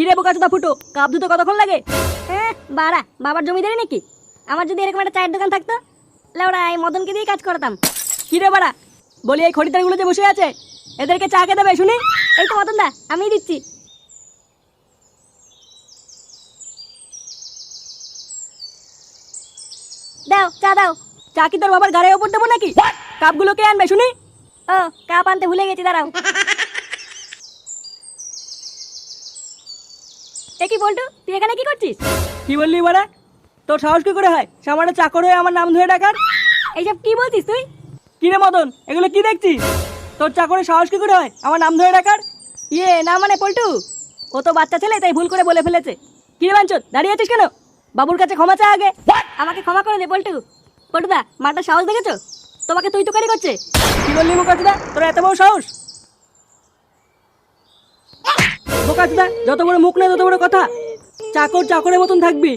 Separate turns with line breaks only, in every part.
কিরে বোকাচোদা ফুটো, কাপ ধুতে কতক্ষণ লাগে? হ্যাঁ বাড়া, বাবার জমিদারি নাকি? আমার যদি এরকম একটা চায়ের দোকান থাকতো, লেওড়া এই মদনকে দিয়ে কাজ করতাম। কিরে বাড়া, বলি এই খরিদ্দারগুলো যে বসে আছে এদেরকে চা কে দেবে শুনি? এই তো মদন দা, আমিই দিচ্ছি। দাও চা দাও। চা কি তোর বাবার গাড়ির ওপর দেবো নাকি? কাপগুলো কে আনবে শুনি? ও, কাপ আনতে ভুলে গেছি, দাঁড়াও। এ কি বলটু, তুই এখানে কি করছিস? কি বললি বাড়া? তোর সাহস কি করে হয় সামান্য চাকর হয়ে আমার নাম ধরে ডাকার? এইসব কি বলছিস তুই? কি রে মদন, এগুলো কি দেখছিস? তোর চাকরের সাহস কি করে হয় আমার নাম ধরে ডাকার? ইয়ে না মানে পল্টু, ও তো বাচ্চা ছেলে তাই ভুল করে বলে ফেলেছে। কি রে বাঞ্চদ, দাঁড়িয়ে আছিস কেন? বাবুর কাছে ক্ষমা চা আগে। আমাকে ক্ষমা করে দে পল্টু। পল্টুদা, মারটা সাহস দেখেছো? তোমাকে তুই তুকারি করছে। কি বললি বোকাচোদা, তোর এত বড় সাহস? বোকাচোদা, যত বড় মুখ না তত বড় কথা। চাকর চাকরের মতন থাকবি।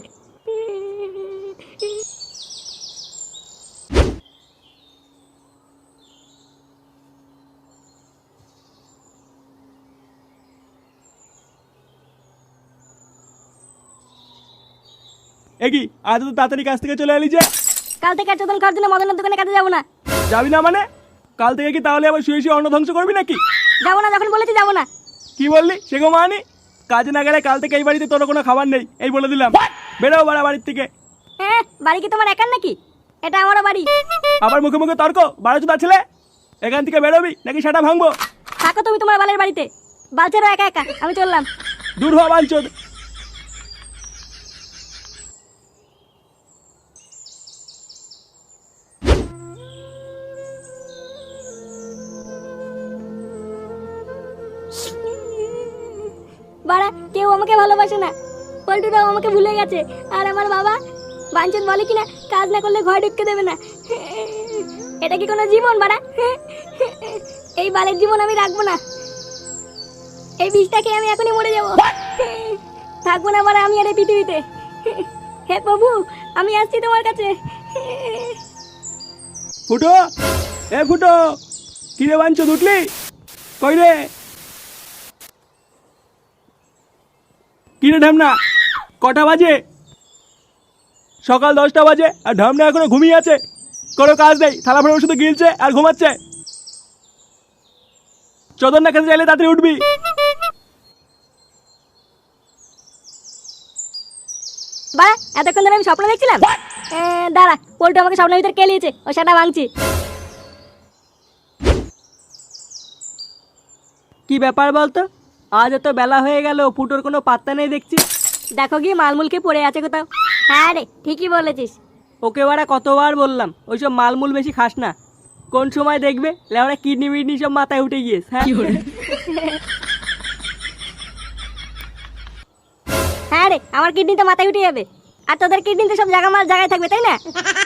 একি আজ তো তাড়াতাড়ি কাজ থেকে চলে এলি যে?
কাল থেকে আর চোদন খাওয়ার জন্য মদনের দোকানে কাজে যাবো না।
যাবি না মানে? কাল থেকে কি তাহলে আবার শুয়ে শুয়ে অন্ন ধ্বংস করবি নাকি?
যাবো না, যখন বলেছি যাবো না।
কি বললি সে গো মানি? কাজে না গেলে কাল থেকে এই বাড়িতে তোর কোনো খাবার নেই, এই বলে দিলাম। বেরো বাড়া বাড়ির থেকে।
হ্যাঁ, বাড়ি কি তোমার একার নাকি? এটা আমারও বাড়ি।
আবার মুখে মুখে তর্ক, বারোচোদা ছেলে। এখান থেকে বেরোবি নাকি সেটা ভাঙবো?
থাকো তুমি তোমার বালের বাড়িতে, বালছেরও একা একা, আমি চললাম।
দূর হওয়া বাঞ্চদ।
বাড়া, কেউ আমাকে ভালোবাসে না, পল্টুরাও আমাকে ভুলে গেছে। আর আমার বাবা বাঞ্চন বলে কিনা কাজ না করলে ঘরে ঢুকতে দেবে না। এটা কি কোনো জীবন বাড়া? এই বালের জীবন আমি রাখবো না। এই বিষটাকে আমি এখনই মরে যাবো। থাকবো না বাড়া আমি আর এই পৃথিবীতে। হে প্রভু, আমি আসছি তোমার কাছে।
ফুটো, এ ফুটো, কি রে বাঞ্চদ, উঠলি? কই রে? কি রে ঢামনা, কটা বাজে? সকাল 10টা বাজে আর ঢামনা এখনো ঘুমিয়ে আছে। কোনো কাজ নেই, থালা ফেলে শুধু গিলছে আর ঘুমাচ্ছে। চোদন না খেতে চাইলে তাড়াতাড়ি উঠবি।
বাড়া, এতক্ষণ ধরে আমি স্বপ্ন দেখছিলাম। দাঁড়া, পল্টু আমাকে স্বপ্নের ভিতরে কেলিয়েছে, ও সেটা ভাঙছি। কি ব্যাপার বলতো, আজ এত বেলা হয়ে গেল, ফুটোর কোনো পাত্তা নেই দেখছি। দেখো গিয়ে মালমুলকে পড়ে আছে কোথাও। হ্যাঁ রে, ঠিকই বলেছিস। ওকে বাড়া কতবার বললাম ওইসব মালমুল বেশি খাস না। কোন সময় দেখবে লেওরা কিডনি মিডনি সব মাথায় উঠে গিয়েছে। হ্যাঁ হ্যাঁ রে, আমার কিডনি তো মাথায় উঠে যাবে, আর তোদের কিডনি তো সব জায়গা মাল জায়গায় থাকবে, তাই না?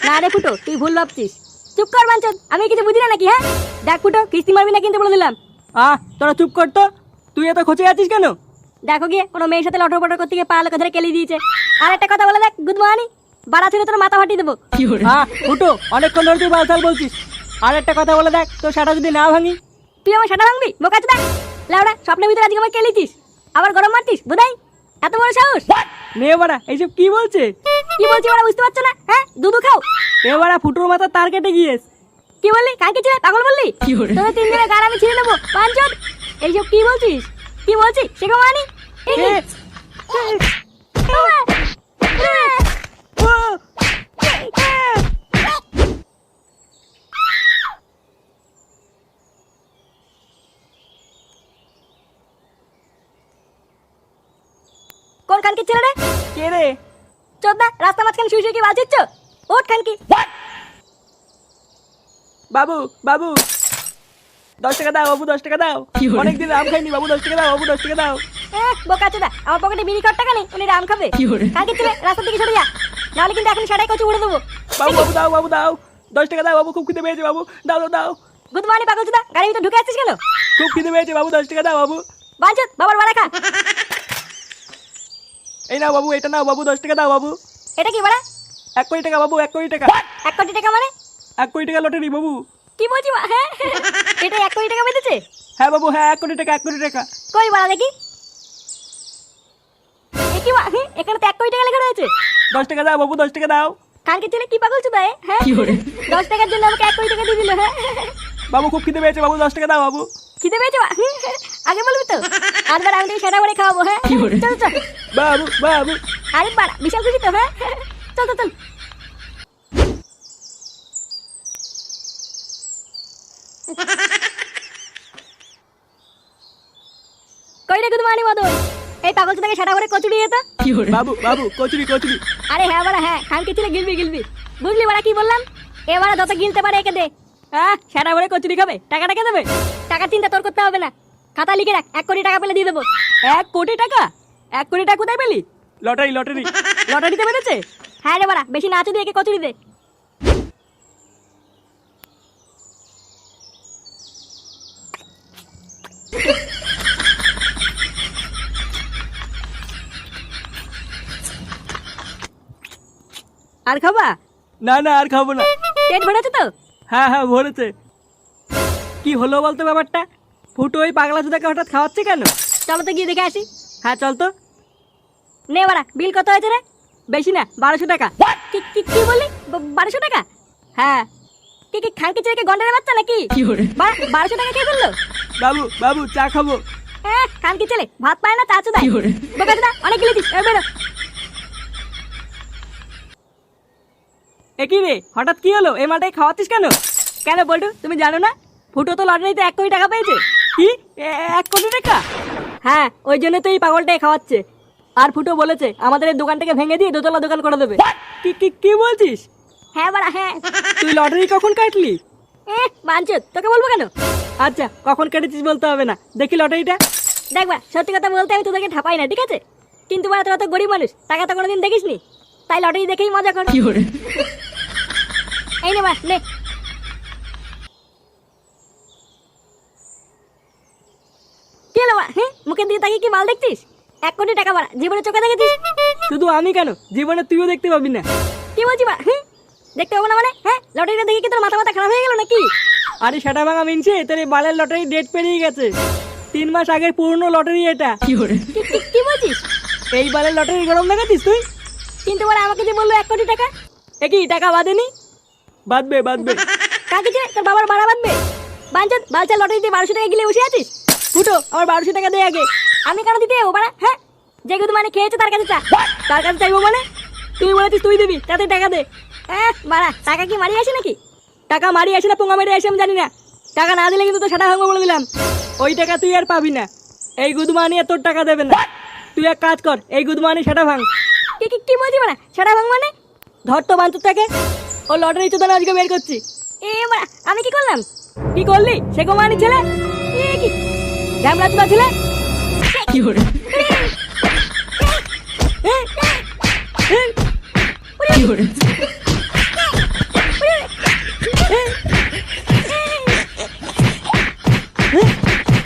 না রে ফুটো, তুই ভুল ভাবছিস। চুপ কর বাঞ্চদ, আমি কিছু বুঝি না নাকি? হ্যাঁ দেখ ফুটো, কিস্তি মারবি না কিন্তু বলে দিলাম। তোরা চুপ কর তো, তুই এত খোঁচে আছিস কেন? দেখো গিয়ে কোনো মেয়ের সাথে লটর পটর করতে গিয়ে পা লোকে ধরে কেলি দিয়েছে। আর একটা কথা বলে দেখ, গুড মর্নিং, বাড়া ছিল তোর মাথা ফাটিয়ে দেবো। ফুটো, অনেকক্ষণ ধরে তুই বালতাল বলছিস। আর একটা কথা বলে দেখ, তোর সেটা যদি না ভাঙি। তুই আমার সেটা ভাঙবি বোকাচোদা? লেওড়া, স্বপ্নের ভিতরে আজকে আমায় কেলিছিস, আবার গরম মারতিস বোধাই। এত বড় সাহস! নে বাড়া, এইসব কি বলছে? কি বলছি বাড়া, বুঝতে পারছো না? হ্যাঁ, দুধু খাও। এ বাড়া, ফুটোর মাথা তার কেটে গিয়েছে। কি বললি? কাকে ছিলে পাগল বললি? তোদের তিনজনের গাড় আমি ছিঁড়ে নেবো বাঞ্চদ। এইসব কি বলছিস? কি বলছিস সেগো মানি? কোন খানকি ছেলে রে? কে রে? চোদনা, রাস্তা মাঝখানে শুয়ে শুয়ে কি বালছিচ্ছ? ওঠ খানকি।
বাবু বাবু, 10 টাকা দাও বাবু, 10 টাকা দাও। অনেকদিন রাম খাইনি বাবু, 10 টাকা দাও বাবু, 10 টাকা দাও।
বোকাচোদা, আমার পকেটে বিড়ি খাওয়ার টাকা নেই, উনি রাম খাবে। খানকি ছেলে, রাস্তা থেকে সরে যা, নাহলে কিন্তু এখন সেটাই কচু উড়ে দেবো।
বাবু বাবু দাও বাবু দাও, 10 টাকা দাও বাবু, খুব খিদে পেয়েছে বাবু, দাও দাও দাও।
গুড মর্নিং পাগলচোদা, গাড়ির ভিতরে ঢুকে আসছিস কেন?
খুব খিদে পেয়েছে বাবু, 10 টাকা দাও বাবু।
বাঞ্চদ, বাবার বাড়া খা।
এই নাও বাবু, এটা নাও বাবু, 10 টাকা দাও বাবু।
এটা কি বাড়া?
1 কোটি টাকা বাবু, 1 কোটি টাকা।
1 কোটি টাকা মানে?
1 কোটি টাকা লটারি বাবু।
কি বলছি মা? হ্যাঁ, এটা 1 কোটি টাকা বেঁধেছে?
হ্যাঁ বাবু, হ্যাঁ 1 কোটি টাকা, 1 কোটি টাকা।
কই বাড়া দেখি। কি মা এখানে তো 1 কোটি টাকা লেখা রয়েছে।
10 টাকা দাও বাবু, 10 টাকা দাও।
কানকে ছেলে কি পাগল চুদা হ্যাঁ 10 টাকার জন্য আমাকে 1 কোটি টাকা দিয়ে দিল হ্যাঁ।
বাবু খুব খিদে পেয়েছে বাবু, 10 টাকা দাও বাবু।
খিদে পেয়েছে মা আগে বলবি তো, আজবার আমি তোকে সেটা করে খাওয়াবো হ্যাঁ। চল চল
বাবু বাবু।
আরে বাড়া বিশাল খুশি তো হ্যাঁ। চল চল চল। কই রে গুদমানি মদন, এই পাগল থেকে সেটা করে কচুরি এটা।
বাবু বাবু কচুরি কচুরি।
আরে হ্যাঁ বাড়া হ্যাঁ, খানকে ছেলে গিলবি গিলবি, বুঝলি বাড়া কি বললাম? এবারে যত গিলতে পারে একে দে। সেটা করে কচুরি খাবে, টাকাটা কে দেবে? টাকার চিন্তা তোর করতে হবে না, খাতা লিখে রাখ, 1 কোটি টাকা পেলে দিয়ে দেবো।
1 কোটি টাকা? 1 কোটি টাকা কোথায় পেলি? Lottery lottery.
লটারিতে পেরেছে? হ্যাঁ রে বাড়া, বেশি নাচু দিয়ে একে কচুরি দে। আর খাবা?
না না আর খাবো না।
পেট ভরেছে তো?
হ্যাঁ হ্যাঁ ভরেছে। কি হলো বলতো ব্যাপারটা? ফুটো ওই পাগলা চোদাকে হঠাৎ খাওয়াচ্ছে কেন?
চলো তো গিয়ে দেখে আসি।
হ্যাঁ চল তো।
নে বাড়া, বিল কত হয়েছে রে?
বেশি না, 1200 টাকা।
কি কি কি বললি? 1200 টাকা?
হ্যাঁ।
কি কি খানকে ছেলেকে গন্ডারের বাচ্চা নাকি? বাড়া 1200 টাকা কে করলো?
বাবু বাবু চা খাবো।
খানকে ছেলে ভাত পায় না, চা চুদায়। বোকা চুদা, অনেক গিলেছিস, এবার বেরো।
এ কি রে, হঠাৎ কি হলো? এই মালটাই খাওয়াচ্ছিস কেন?
কেন বলটু, তুমি জানো না ফুটো তো লটারিতে 1 কোটি টাকা পেয়েছে?
কি 1 কোটি টাকা?
হ্যাঁ, ওই জন্য তো এই পাগলটাই খাওয়াচ্ছে। আর ফুটো বলেছে আমাদের এই দোকানটাকে ভেঙে দিয়ে দোতলা দোকান করে দেবে।
কি কি কি বলছিস?
হ্যাঁ বাড়া হ্যাঁ।
তুই লটারি কখন কাটলি?
বাঞ্চত, তোকে বলবো কেন?
আচ্ছা কখন কেটেছিস বলতে হবে না, দেখি লটারিটা।
দেখবা, সত্যি কথা বলতে আমি তোদেরকে ঠাপাই না, ঠিক আছে? কিন্তু বাড়া তোরা তো গরিব মানুষ, টাকা তো কোনোদিন দেখিসনি, তাই লটারি দেখেই মজা কর। এই নে বাড়া, নে। কি হলো বাড়া, মুখের দিকে তাকিয়ে কি মাল দেখছিস? 1 কোটি টাকা বাড়া, জীবনে চোখে দেখেছিস?
শুধু আমি কেন, জীবনে তুইও দেখতে পাবি না।
কি বলছি বাড়া? দেখতে পাবো না মানে? লটারিটা দেখে কি তোর মাথা মাথা খারাপ হয়ে গেল নাকি?
আরে সেটা ভাঙা মিনছে, তোর এই বালের লটারি ডেট পেরিয়ে গেছে। 3 মাস আগের পুরনো লটারি এটা।
কি বলছিস?
এই বালের লটারি গরম লাগাতিস তুই?
কিন্তু বাড়া আমাকে যে বললো 1 কোটি টাকা।
একই টাকা বাঁধেনি? বাঁধবে বাঁধবে।
কাকে ছেড়ে তোর বাবার ভাড়া বাঁধবে? বাঞ্চত, বালচা লটারিতে 1200 টাকা গিলে বসে আছিস।
ফুটো আমার 1200 টাকা দে আগে।
আমি কেন দিতে যাবো বাড়া? হ্যাঁ, যে গুদু মানে খেয়েছে তার কাছে চা।
তার কাছে চাইবো মানে? তুই বলেছিস তুই দিবি, তাতে টাকা দে।
বাড়া টাকা কি মারি আসে নাকি?
টাকা মারি আসে না পোঙা মেরে আসে আমি জানি না। টাকা না দিলে কিন্তু তো সেটা ভাঙবো বলে দিলাম। ওই টাকা তুই আর পাবি না। এই গুদমানি আর তোর টাকা দেবে না। তুই এক কাজ কর, এই গুদমানি সেটা ভাঙ।
কি বলছি বাড়া? সেটা ভাঙ মানে?
ধর তো বাঞ্চুর থেকে, ও লটারি চোদানো আজকে বের করছি।
বাড়া আমি কি করলাম?
কি করলি? সে গোমানি ছেলে
কি
ঝামলা চোদা ছেলে। কি করে কি করে